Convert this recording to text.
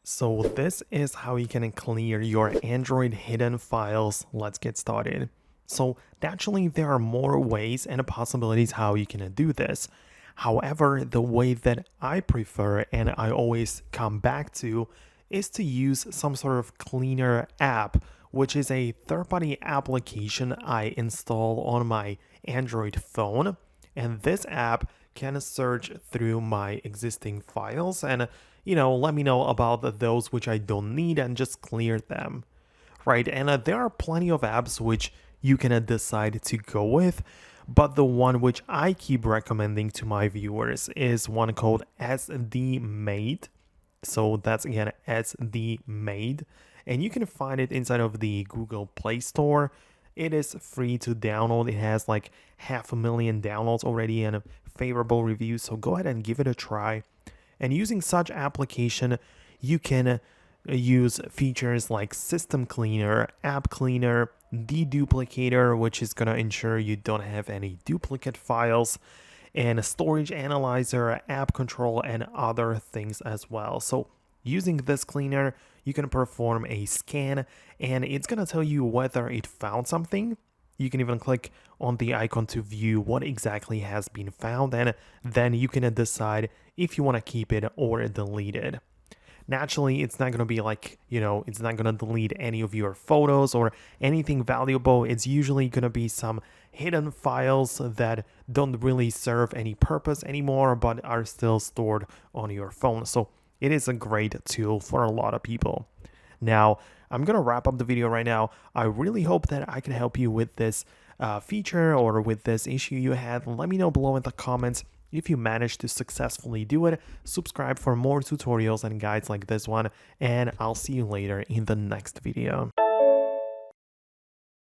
So this is how you can clear your Android hidden files. Let's get started. So naturally, there are more ways and possibilities how you can do this. However, the way that I prefer and I always come back to is to use some sort of cleaner app, which is a third-party application I install on my Android phone. And this app can search through my existing files and let me know about those which I don't need and just clear them, right? And there are plenty of apps which you can decide to go with, but the one which I keep recommending to my viewers is one called SD Made. So that's again SD Made, and you can find it inside of the Google Play Store. It is free to download. It has like 500,000 downloads already and favorable reviews, so go ahead and give it a try. And using such application, you can use features like System Cleaner, App Cleaner, Deduplicator, which is going to ensure you don't have any duplicate files, and Storage Analyzer, App Control, and other things as well. So using this cleaner, you can perform a scan, and it's going to tell you whether it found something. You can even click on the icon to view what exactly has been found, and then you can decide if you want to keep it or delete it. Naturally, it's not going to be like, it's not going to delete any of your photos or anything valuable. It's usually going to be some hidden files that don't really serve any purpose anymore, but are still stored on your phone. So it is a great tool for a lot of people. Now, I'm going to wrap up the video right now. I really hope that I can help you with this feature or with this issue you had. Let me know below in the comments if you managed to successfully do it. Subscribe for more tutorials and guides like this one, and I'll see you later in the next video.